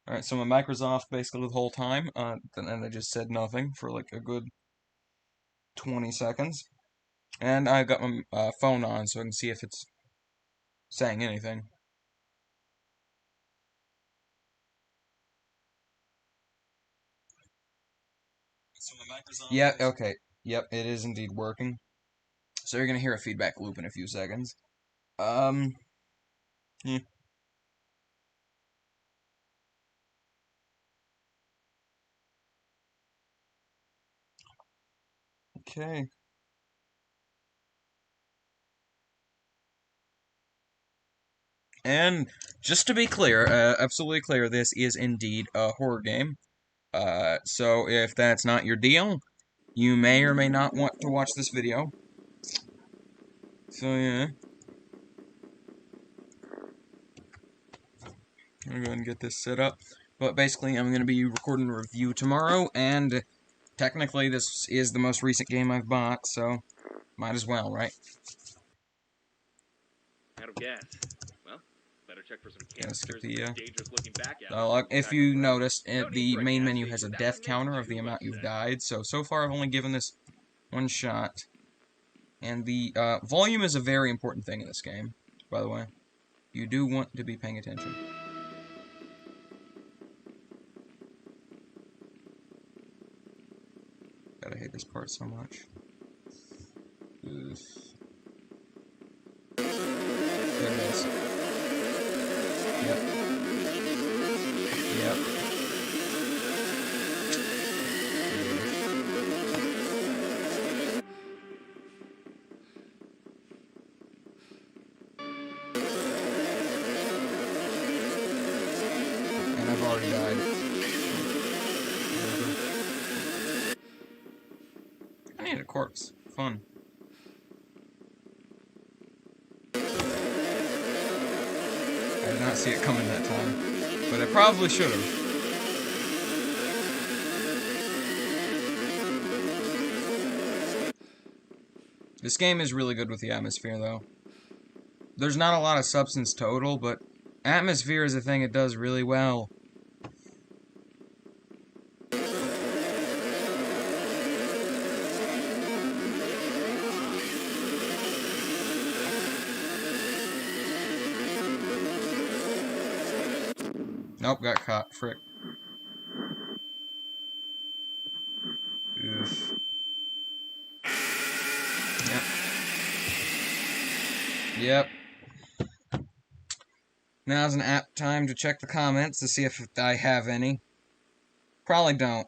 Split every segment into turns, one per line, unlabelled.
Alright, so my mic was off basically the whole time, and I just said nothing for like a good 20 seconds. And I got my phone on so I can see if it's saying anything. So my mic was on. Yeah, okay. Yep, it is indeed working. So you're gonna hear a feedback loop in a few seconds. Um, yeah. Okay. And just to be clear, absolutely clear, this is indeed a horror game. So if that's not your deal, you may or may not want to watch this video. So yeah, I'm gonna go ahead and get this set up. But basically, I'm gonna be recording a review tomorrow, and technically, this is the most recent game I've bought, so might as well, right?
Out of gas. Well, better check for some
Skip
canisters
the,
and dangerous looking back out.
dialogue. If you noticed,
No need
the
for a
main
gas
menu has
station.
a
That
death
one makes
counter of the
too
amount
much
you've
sense.
died. So far I've only given this one shot. And the volume is a very important thing in this game, by the way. You do want to be paying attention. God, I hate this part so much. Ugh. There it is. Yep. Yep. And I've already died. I need a corpse. Fun. I did not see it coming that time. But I probably should have. This game is really good with the atmosphere, though. There's not a lot of substance total, but atmosphere is a thing it does really well. Nope, got caught. Frick. Oof. Yep. Now's an apt time to check the comments to see if I have any. Probably don't.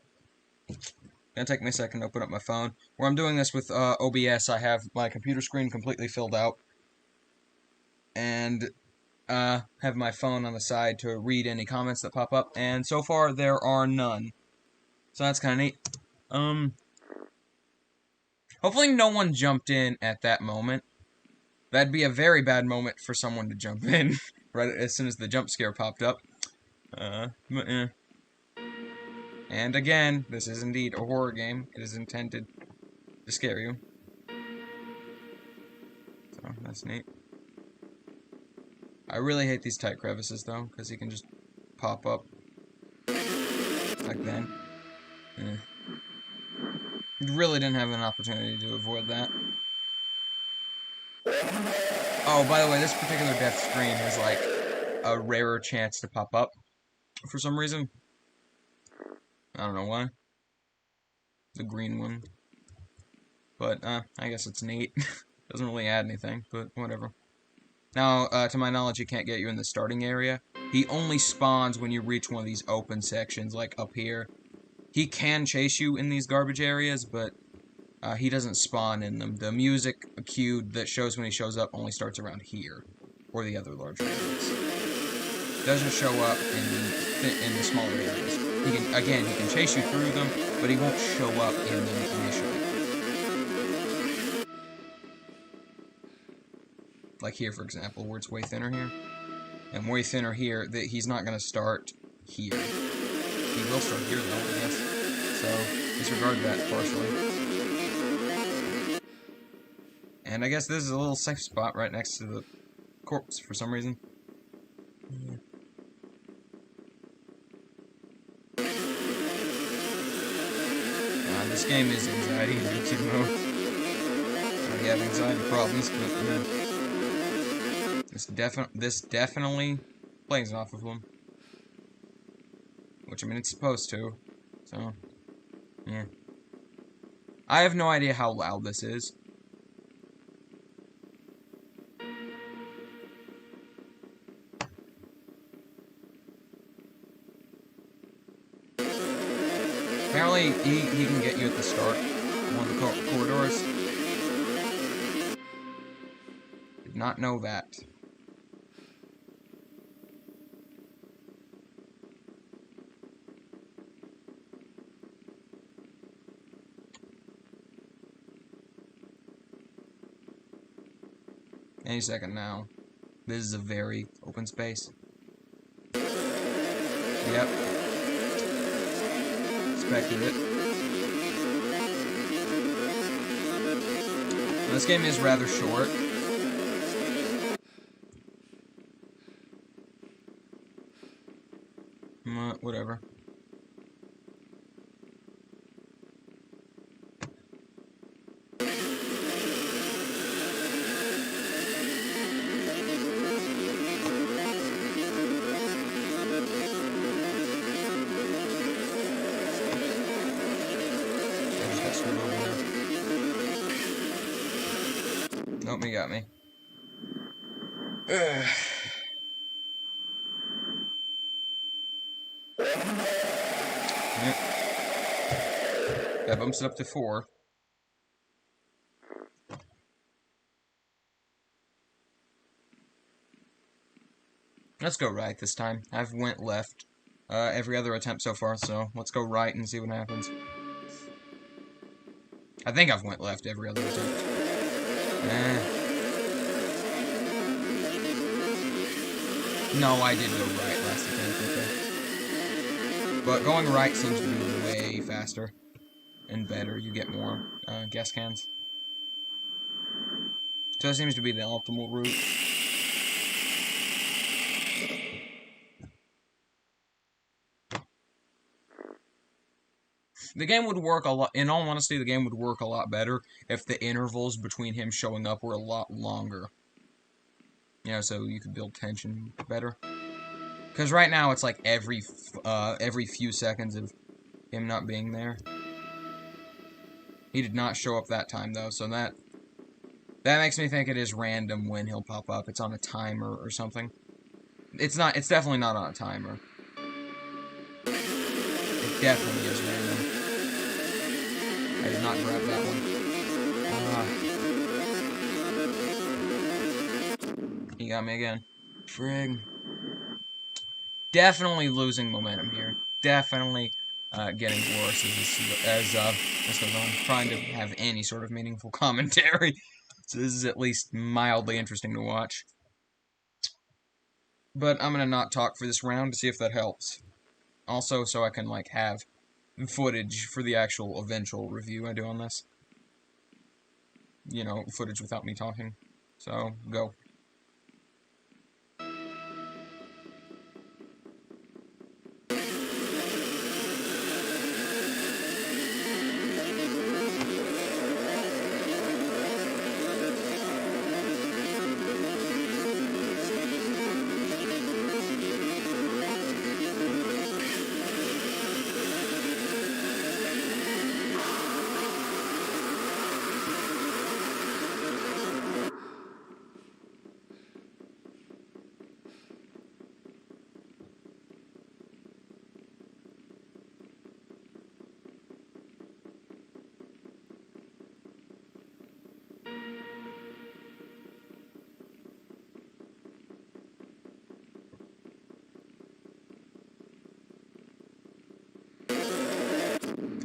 Gonna take me a second to open up my phone. Where I'm doing this with OBS, I have my computer screen completely filled out. And have my phone on the side to read any comments that pop up. And so far, there are none. So that's kind of neat. Hopefully no one jumped in at that moment. That'd be a very bad moment for someone to jump in right as soon as the jump scare popped up. But eh. And again, this is indeed a horror game. It is intended to scare you. So, that's neat. I really hate these tight crevices, though, because he can just pop up. Like then. Eh. You really didn't have an opportunity to avoid that. Oh, by the way, this particular death screen has, like, a rarer chance to pop up. For some reason. I don't know why. The green one. But, I guess it's neat. Doesn't really add anything, but whatever. Now, to my knowledge, he can't get you in the starting area. He only spawns when you reach one of these open sections, like up here. He can chase you in these garbage areas, but he doesn't spawn in them. The music cued that shows when he shows up only starts around here, or the other larger areas. Doesn't show up in the smaller areas. He can chase you through them, but he won't show up in them initially. Like here, for example, where it's way thinner here. And way thinner here, that he's not going to start here. He will start here, though, I guess. So, disregard that partially. And I guess this is a little safe spot right next to the corpse for some reason. Yeah. this game is anxiety-inducing, though. I already have anxiety problems, but this definitely plays off of them. Which, I mean, it's supposed to. So, yeah. I have no idea how loud this is. Apparently, he can get you at the start. One of the corridors. Did not know that. Any second now. This is a very open space. Yep. Expected it. This game is rather short. Whatever. Nope, he got me. Ugh. Yep. That bumps it up to 4. Let's go right this time. I've went left every other attempt so far, so let's go right and see what happens. I think I've went left every other attempt. No, I did go right last attempt, okay. But going right seems to be way faster and better. You get more gas cans. So it seems to be the optimal route. The game would work a lot, in all honesty, the game would work a lot better if the intervals between him showing up were a lot longer. You know, so you could build tension better. Because right now it's like every few seconds of him not being there. He did not show up that time though, so that makes me think it is random when he'll pop up. It's on a timer or something. It's not. It's definitely not on a timer. It definitely is random. I did not grab that one. He got me again. Frig. Definitely losing momentum here. Definitely getting worse as this goes on. Trying to have any sort of meaningful commentary. So this is at least mildly interesting to watch. But I'm gonna not talk for this round to see if that helps. Also, so I can like have footage for the actual eventual review I do on this. You know, footage without me talking. So, go.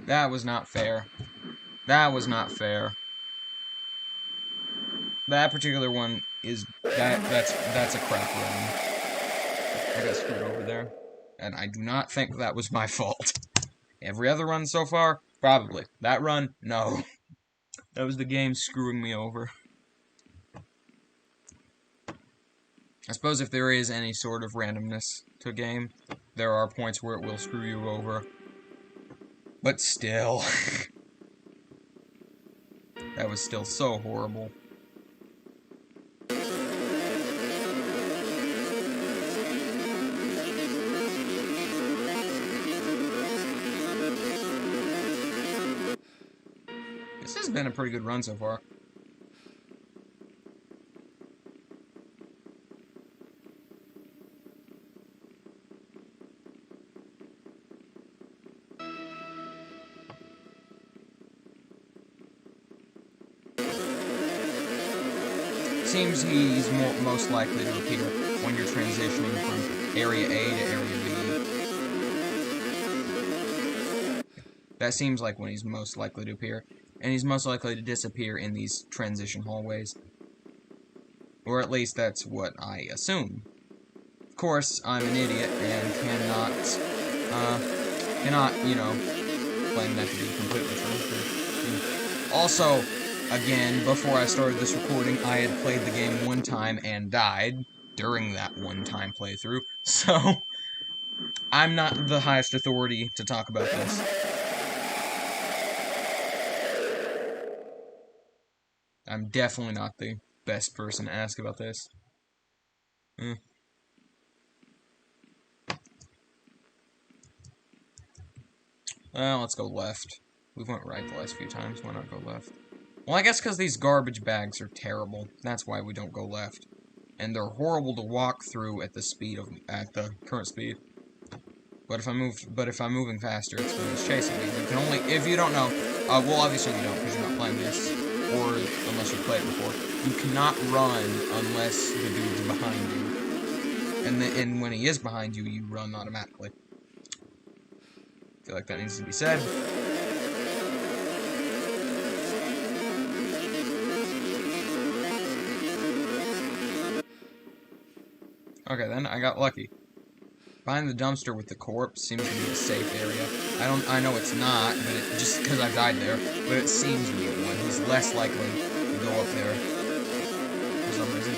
That was not fair. That was not fair. That particular one is that's a crap run. I got screwed over there. And I do not think that was my fault. Every other run so far, probably. That run, no. That was the game screwing me over. I suppose if there is any sort of randomness to a game, there are points where it will screw you over. But still. was still so horrible. This has been a pretty good run so far. Seems he's most likely to appear when you're transitioning from Area A to Area B. That seems like when he's most likely to appear. And he's most likely to disappear in these transition hallways. Or at least that's what I assume. Of course, I'm an idiot and cannot, you know, claim that to be completely true. Also, again, before I started this recording, I had played the game one time and died during that one-time playthrough, so I'm not the highest authority to talk about this. I'm definitely not the best person to ask about this. Well, let's go left. We went right the last few times. Why not go left? Well, I guess because these garbage bags are terrible. That's why we don't go left. And they're horrible to walk through at the current speed. But if I'm moving faster, it's when it's chasing me. You can only, if you don't know, well, obviously you don't because you're not playing this, or unless you've played it before. You cannot run unless the dude's behind you. And when he is behind you, you run automatically. I feel like that needs to be said. Okay, then I got lucky. Behind the dumpster with the corpse seems to be a safe area. I know it's not, but just because I've died there, but it seems to be one. He's less likely to go up there for some reason.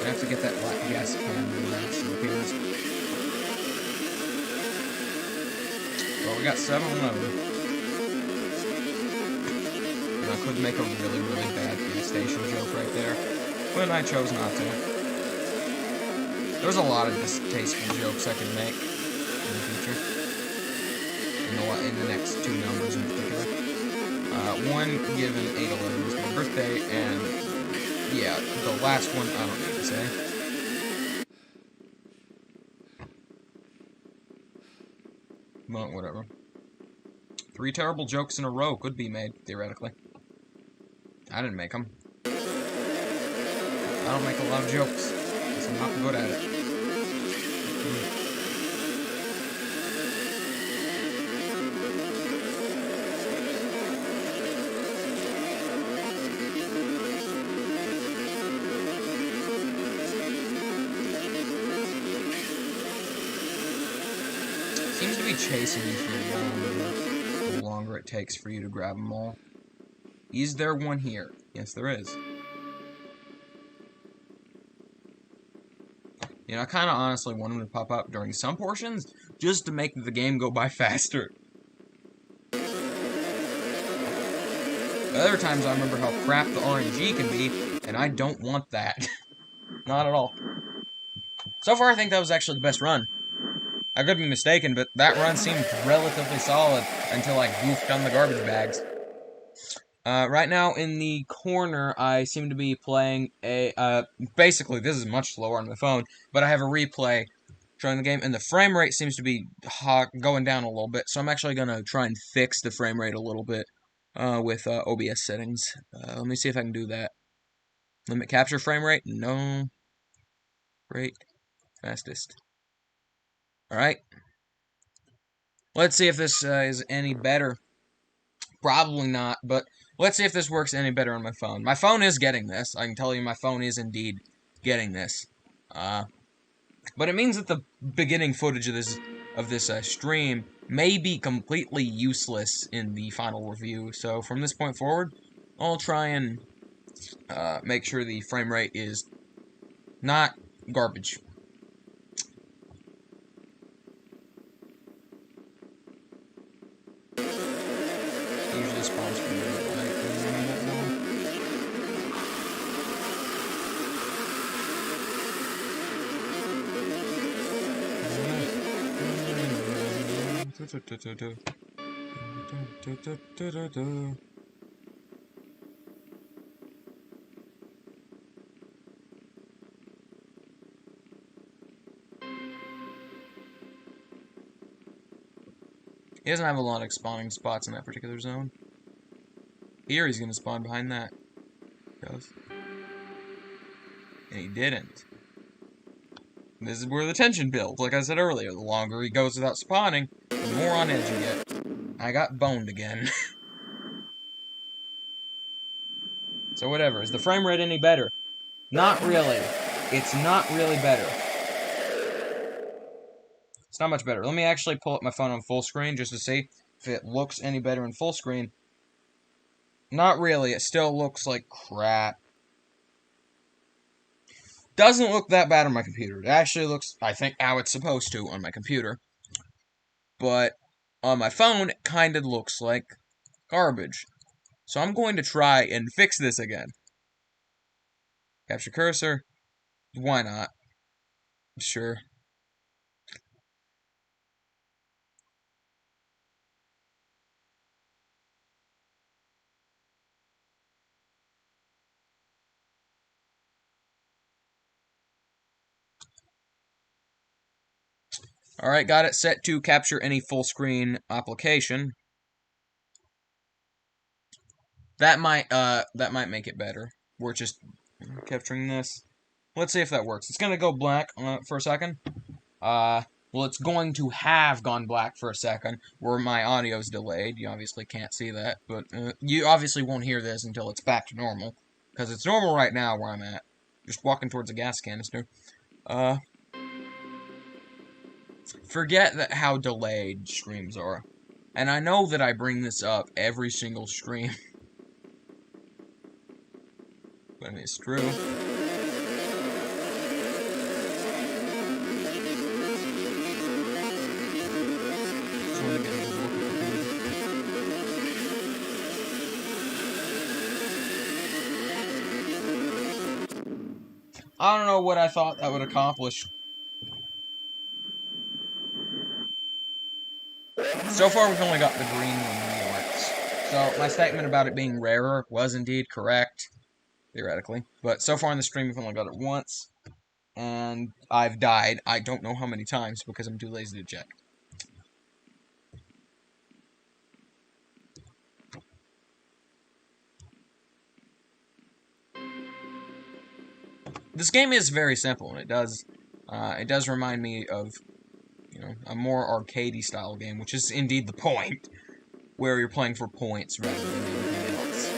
I have to get that black gas can so it appears. Well, we got 7-Eleven. And I could make a really, really bad gas station joke right there, but I chose not to. There's a lot of distasteful jokes I could make in the future. In the next two numbers in particular. One given 8/11 was my birthday, and yeah, the last one I don't need to say. But whatever. 3 terrible jokes in a row could be made, theoretically. I didn't make them. I don't make a lot of jokes, because I'm not good at it. Seems to be chasing you for the longer it takes for you to grab them all. Is there one here? Yes, there is. You know, I kind of honestly want them to pop up during some portions, just to make the game go by faster. Other times I remember how crap the RNG can be, and I don't want that. Not at all. So far, I think that was actually the best run. I could be mistaken, but that run seemed relatively solid until I goofed on the garbage bags. Right now, in the corner, I seem to be playing a, basically, this is much slower on my phone, but I have a replay showing the game, and the frame rate seems to be going down a little bit, so I'm actually going to try and fix the frame rate a little bit with OBS settings. Let me see if I can do that. Limit capture frame rate? No. Rate. Fastest. Alright. Let's see if this is any better. Probably not, but let's see if this works any better on my phone. My phone is getting this. I can tell you my phone is indeed getting this. But it means that the beginning footage of this stream may be completely useless in the final review. So from this point forward, I'll try and make sure the frame rate is not garbage. It usually spawns from the He doesn't have a lot of spawning spots in that particular zone. Here he's gonna spawn behind that. Goes. And he didn't. This is where the tension builds. Like I said earlier, the longer he goes without spawning, the more on edge you get. I got boned again. So whatever. Is the frame rate any better? Not really. It's not really better. It's not much better. Let me actually pull up my phone on full screen just to see if it looks any better in full screen. Not really. It still looks like crap. Doesn't look that bad on my computer. It actually looks, I think, how it's supposed to on my computer. But on my phone, it kind of looks like garbage. So I'm going to try and fix this again. Capture cursor. Why not? Sure. Alright, got it set to capture any full screen application. That might make it better. We're just capturing this. Let's see if that works. It's gonna go black for a second. Well, it's going to have gone black for a second, where my audio's delayed. You obviously can't see that, but you obviously won't hear this until it's back to normal. Because it's normal right now where I'm at. Just walking towards a gas canister. Forget that how delayed streams are. And I know that I bring this up every single stream. But I mean, it's true. I don't know what I thought that would accomplish. So far, we've only got the green one once. So, my statement about it being rarer was indeed correct, theoretically. But so far in the stream, we've only got it once. And I've died, I don't know how many times, because I'm too lazy to check. This game is very simple, and it does remind me of, you know, a more arcadey style game, which is indeed the point, where you're playing for points rather than anything else.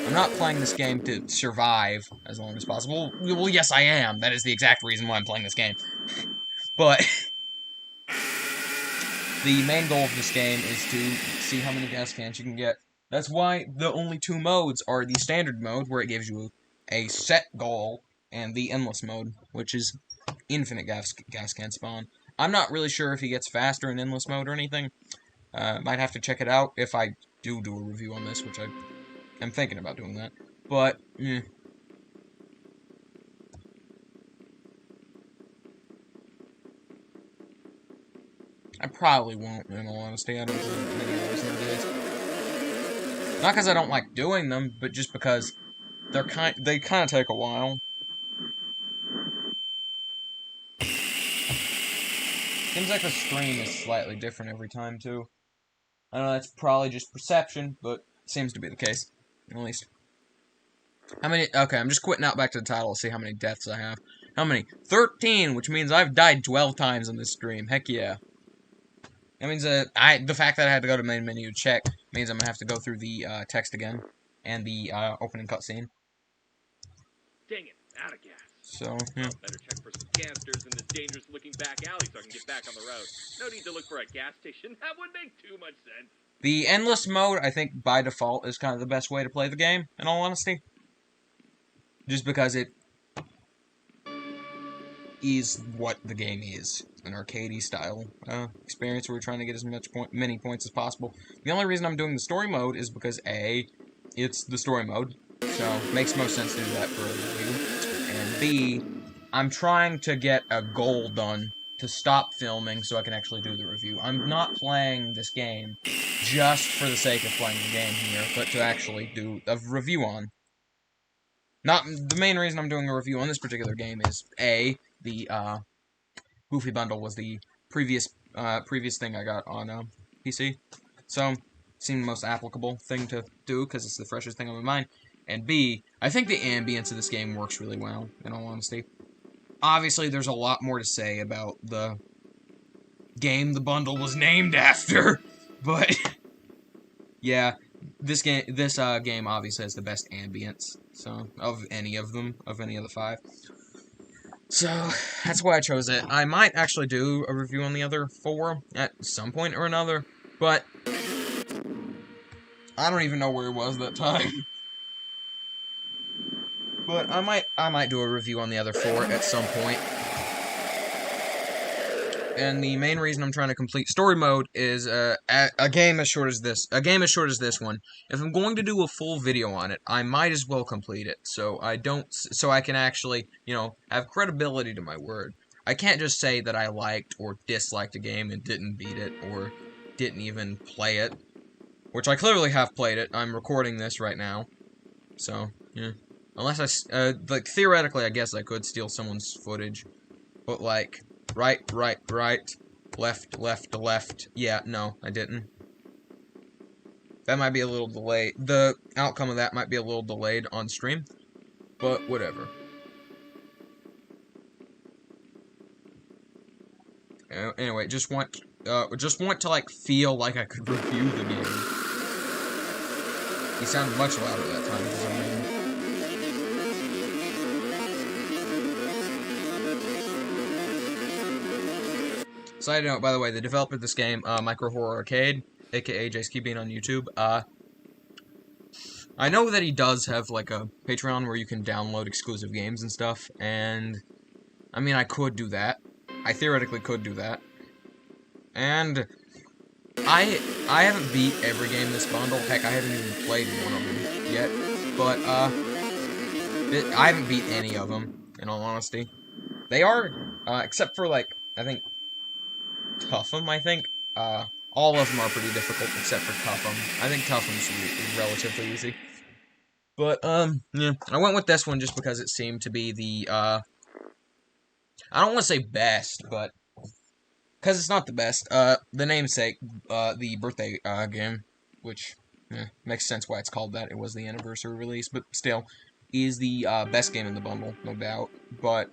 I'm not playing this game to survive as long as possible. Well, yes, I am. That is the exact reason why I'm playing this game. But the main goal of this game is to see how many gas cans you can get. That's why the only two modes are the standard mode, where it gives you a set goal, and the endless mode, which is infinite gas can spawn. I'm not really sure if he gets faster in endless mode or anything. Might have to check it out if I do a review on this, which I am thinking about doing that. But, I probably won't, in all honesty. I don't do many of those nowadays. Not because I don't like doing them, but just because they kind of take a while. Seems like the stream is slightly different every time, too. I know that's probably just perception, but it seems to be the case, at least. How many? Okay, I'm just quitting out back to the title to see how many deaths I have. How many? 13, which means I've died 12 times in this stream. Heck yeah. That means the fact that I had to go to main menu to check means I'm gonna have to go through the text again and the opening cutscene.
Dang it, out of gas.
So,
Better check for some canisters in this dangerous-looking back alley so I can get back on the road. No need to look for a gas station. That would make too much sense.
The endless mode, I think, by default, is kind of the best way to play the game, in all honesty. just because it is what the game is. An arcadey style experience where we're trying to get as many points as possible. The only reason I'm doing the story mode is because A, it's the story mode, so it makes most sense to do that for a review. And B, I'm trying to get a goal done to stop filming so I can actually do the review. I'm not playing this game just for the sake of playing the game here, but to actually do a review on. Not the main reason I'm doing a review on this particular game is A, the Goofy bundle was the previous thing I got on PC, so it seemed the most applicable thing to do because it's the freshest thing on my mind. And B, I think the ambience of this game works really well, in all honesty. Obviously, there's a lot more to say about the game the bundle was named after, but yeah, this game obviously has the best ambience, so of any of them, of any of the 5. So, that's why I chose it. I might actually do a review on the other 4 at some point or another, but I don't even know where it was that time. But I might do a review on the other 4 at some point. And the main reason I'm trying to complete story mode is a game as short as this. A game as short as this one. If I'm going to do a full video on it, I might as well complete it. So I can actually, have credibility to my word. I can't just say that I liked or disliked a game and didn't beat it or didn't even play it. Which I clearly have played it. I'm recording this right now. So, yeah. Unless theoretically, I guess I could steal someone's footage. But, right, left. Yeah, no, I didn't. That might be a little delayed. The outcome of that might be a little delayed on stream, but whatever. Anyway, just want to, feel like I could review the game. He sounded much louder that time for some reason. Side note, by the way, the developer of this game, Micro Horror Arcade, aka JaceKeyBean on YouTube, I know that he does have, a Patreon where you can download exclusive games and stuff, and, I mean, I could do that. I theoretically could do that. And I haven't beat every game in this bundle. Heck, I haven't even played one of them yet. But, I haven't beat any of them, in all honesty. They are, except for, I think, Tough'em, I think. All of them are pretty difficult, except for Tough'em. I think Tough'em's relatively easy. But, yeah. I went with this one just because it seemed to be the, I don't want to say best, but because it's not the best. The namesake, the birthday, game, which, makes sense why it's called that. It was the anniversary release, but still, is the, best game in the bundle, no doubt. But,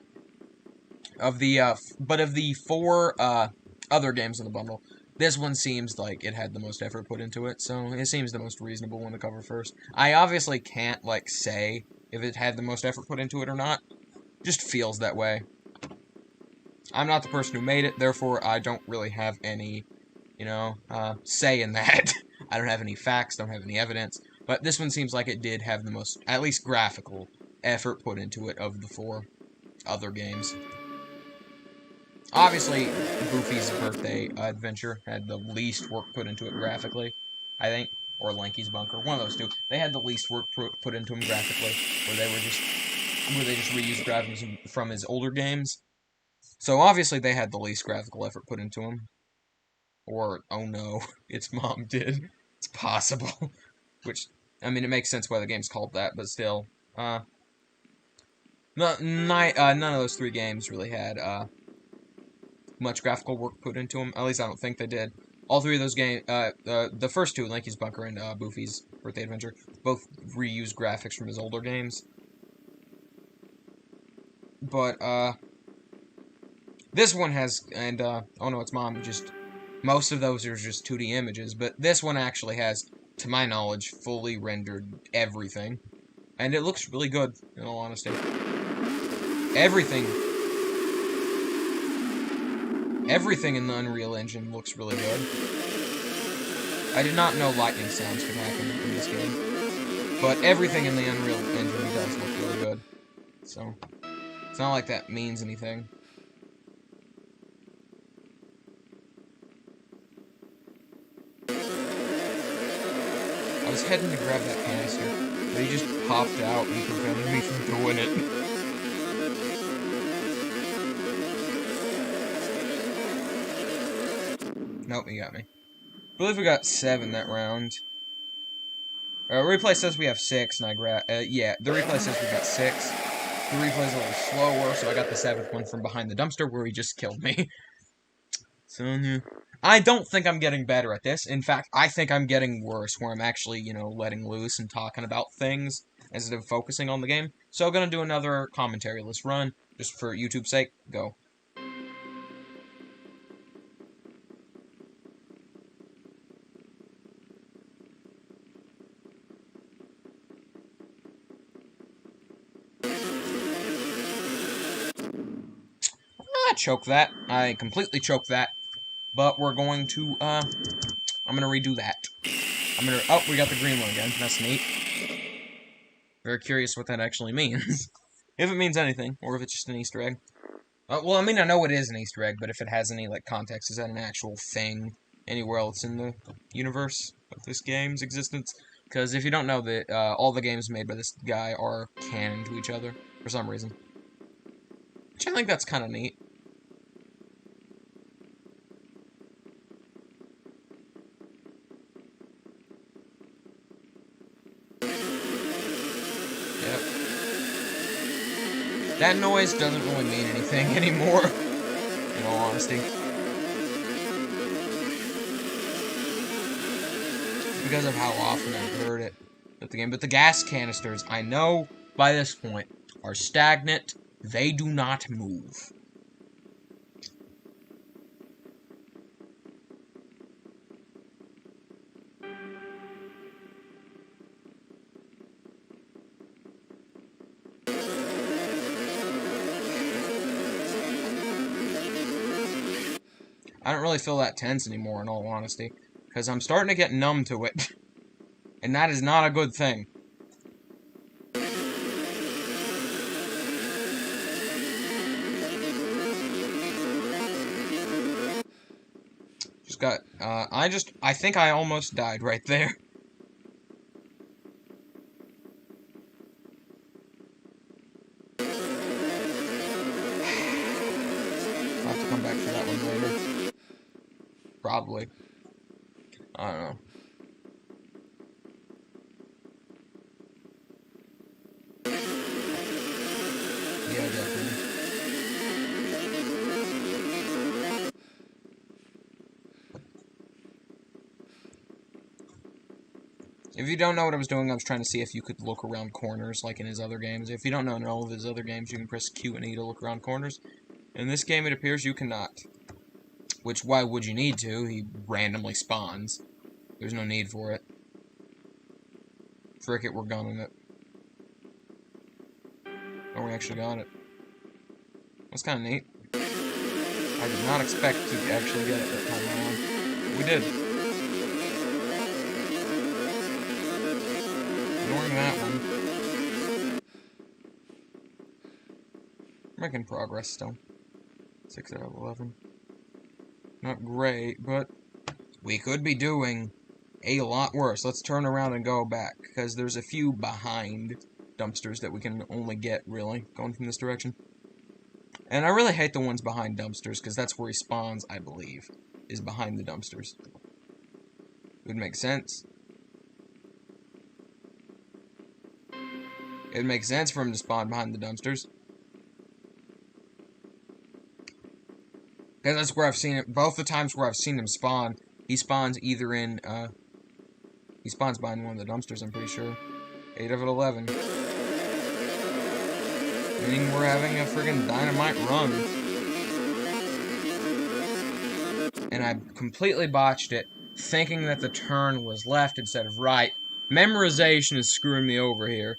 of the 4, other games in the bundle, this one seems like it had the most effort put into it, so it seems the most reasonable one to cover first. I obviously can't, say if it had the most effort put into it or not. Just feels that way. I'm not the person who made it, therefore I don't really have any, say in that. I don't have any facts, don't have any evidence, but this one seems like it did have the most, at least graphical, effort put into it of the 4 other games. Obviously, Goofy's Birthday Adventure had the least work put into it graphically, I think, or Lanky's Bunker, one of those 2. They had the least work put into them graphically, where they just reused graphics from his older games. So obviously they had the least graphical effort put into them. Or, oh no, its mom did. It's possible. Which, I mean, it makes sense why the game's called that, but still, none of those 3 games really had, much graphical work put into them. At least I don't think they did. All 3 of those games, the first 2, Lanky's Bunker and Goofy's Birthday Adventure, both reused graphics from his older games. But, this one has, and, oh no, it's mom, most of those are just 2D images, but this one actually has, to my knowledge, fully rendered everything. And it looks really good, in all honesty. Everything in the Unreal Engine looks really good. I did not know lightning sounds could happen in this game. But everything in the Unreal Engine does look really good. so it's not like that means anything. I was heading to grab that canister, but he just popped out and prevented me from doing it. Nope, he got me. I believe we got 7 that round. Replay says we have 6, and I yeah, the replay says we got 6. The replay's a little slower, so I got the 7th one from behind the dumpster where he just killed me. So, yeah. I don't think I'm getting better at this. In fact, I think I'm getting worse, where I'm actually, you know, letting loose and talking about things instead of focusing on the game. So I'm gonna do another commentary. Let's run, just for YouTube's sake. Go. Choke that. I completely choked that. But we're going to, I'm gonna redo that. Oh, we got the green one again. That's neat. Very curious what that actually means. If it means anything, or if it's just an Easter egg. Well, I mean, I know it is an Easter egg, but if it has any, like, context, is that an actual thing anywhere else in the universe of this game's existence? Because if you don't know that, all the games made by this guy are canon to each other, for some reason. Which I think that's kind of neat. That noise doesn't really mean anything anymore, in all honesty. Because of how often I've heard it at the game. But the gas canisters, I know by this point, are stagnant. They do not move. I don't really feel that tense anymore, in all honesty, because I'm starting to get numb to it, and that is not a good thing. Just got, I think I almost died right there. I'll have to come back for that one later. Probably. I don't know. Yeah, definitely. If you don't know what I was doing, I was trying to see if you could look around corners like in his other games. If you don't know in all of his other games, you can press Q and E to look around corners. In this game, it appears you cannot. Which, why would you need to? He randomly spawns. There's no need for it. Frick it, we're gunning it. Oh, we actually got it. That's kind of neat. I did not expect to actually get it that time around. We did. Ignoring that one. Making progress still. 6 out of 11. Not great, but we could be doing a lot worse. Let's turn around and go back, because there's a few behind dumpsters that we can only get, really, going from this direction. And I really hate the ones behind dumpsters, because that's where he spawns, I believe, is behind the dumpsters. It would make sense. It would make sense for him to spawn behind the dumpsters. Because that's where I've seen it. Both the times where I've seen him spawn, he spawns either in, he spawns behind one of the dumpsters, I'm pretty sure. 8 of 11. Meaning we're having a friggin' dynamite run. And I completely botched it, thinking that the turn was left instead of right. Memorization is screwing me over here.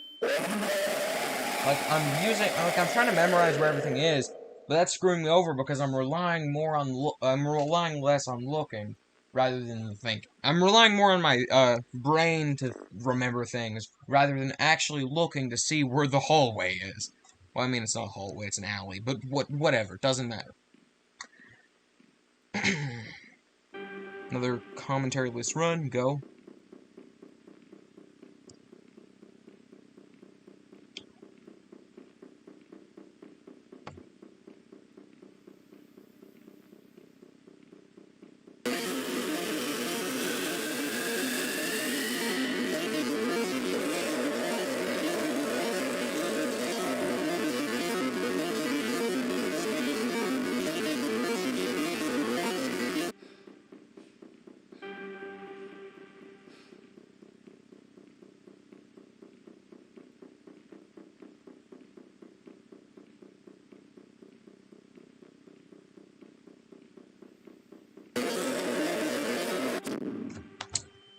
I'm trying to memorize where everything is, but that's screwing me over because I'm relying less on looking rather than thinking. I'm relying more on my brain to remember things rather than actually looking to see where the hallway is. Well, I mean, it's not a hallway, it's an alley, but whatever, doesn't matter. Another commentary list run, go.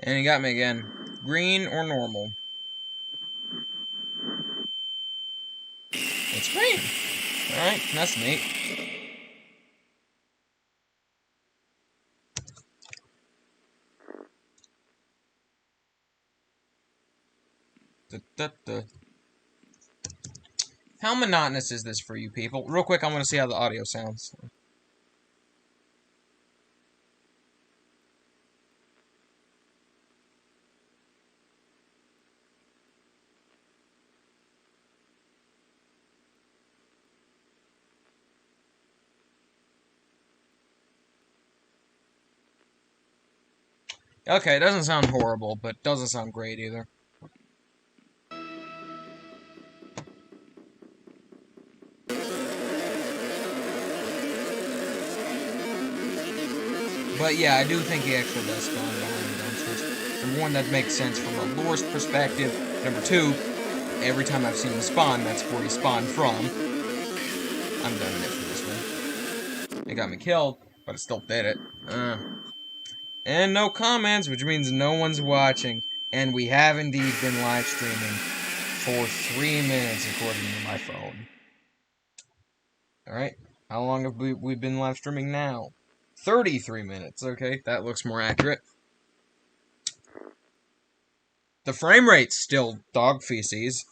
And he got me again. Green or normal? It's green. Alright, that's neat. How monotonous is this for you people? Real quick, I want to see how the audio sounds. Okay, it doesn't sound horrible, but doesn't sound great either. But yeah, I do think he actually does spawn behind the dumpsters. Number one, that makes sense from a lore perspective. Number two, every time I've seen him spawn, that's where he spawned from. I'm done with it for this one. It got me killed, but it still did it. And no comments, which means no one's watching. And we have indeed been live streaming for 3 minutes, according to my phone. Alright, how long have we been live streaming now? 33 minutes, okay, that looks more accurate. The frame rate's still dog feces.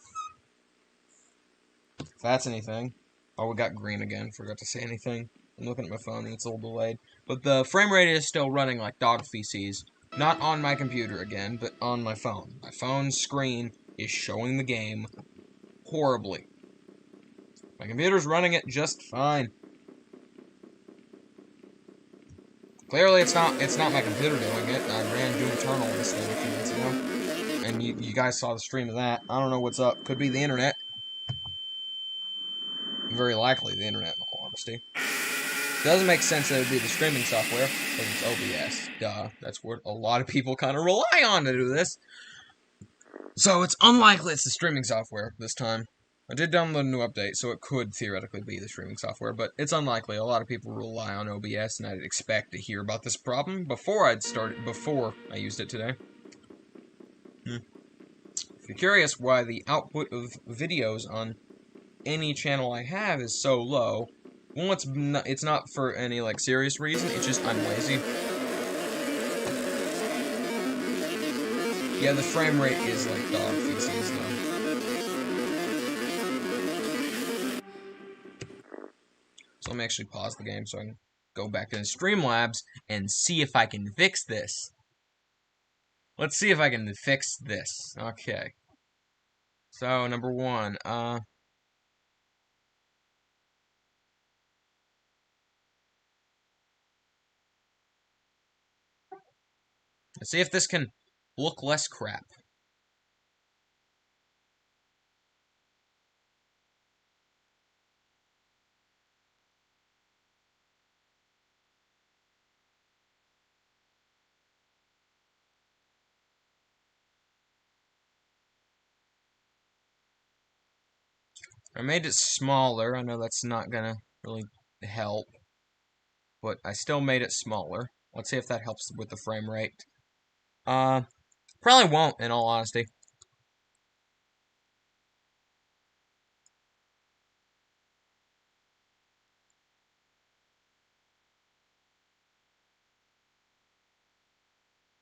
If that's anything. Oh, we got green again, forgot to say anything. I'm looking at my phone and it's a little delayed. But the frame rate is still running like dog feces. Not on my computer again, but on my phone. My phone's screen is showing the game horribly. My computer's running it just fine. Clearly it's not my computer doing it. I ran Doom Eternal this thing a few minutes ago. And you guys saw the stream of that. I don't know what's up. Could be the internet. Very likely the internet, in all honesty. Doesn't make sense that it would be the streaming software, because it's OBS. Duh. That's what a lot of people kind of rely on to do this. So it's unlikely it's the streaming software this time. I did download a new update, so it could theoretically be the streaming software, but it's unlikely. A lot of people rely on OBS, and I'd expect to hear about this problem before I used it today. If you're curious why the output of videos on any channel I have is so low, well, it's not for any, like, serious reason, it's just I'm lazy. Yeah, the frame rate is like dog feces, though. So let me actually pause the game so I can go back into Streamlabs and see if I can fix this. Let's see if I can fix this. Okay. So, number one, let's see if this can look less crap. I made it smaller. I know that's not gonna really help, but I still made it smaller. Let's see if that helps with the frame rate. Probably won't, in all honesty.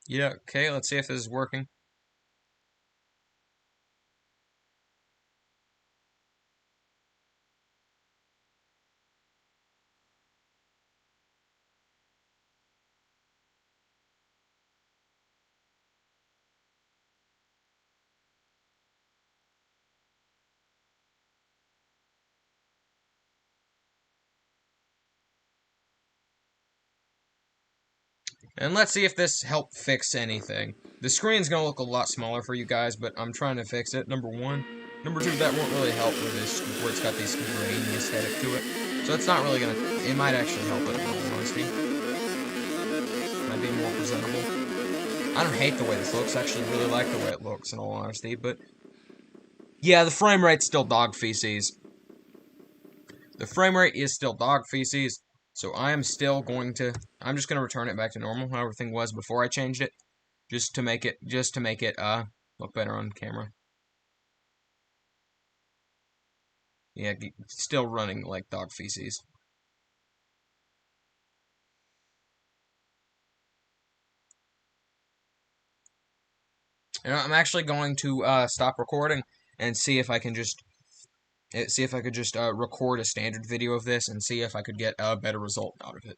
Yeah, okay, let's see if this is working. And let's see if this helped fix anything. The screen's gonna look a lot smaller for you guys, but I'm trying to fix it, number one. Number two, that won't really help with this, where it's got this grainy aesthetic to it. So it's not really gonna, it might actually help it in all honesty. Might be more presentable. I don't hate the way this looks, I actually really like the way it looks in all honesty, but yeah, the frame rate's still dog feces. The frame rate is still dog feces, so I'm just gonna return it back to normal, how everything was before I changed it, just to make it look better on camera. Yeah, still running like dog feces. And I'm actually going to stop recording and see if I can just record a standard video of this and see if I could get a better result out of it.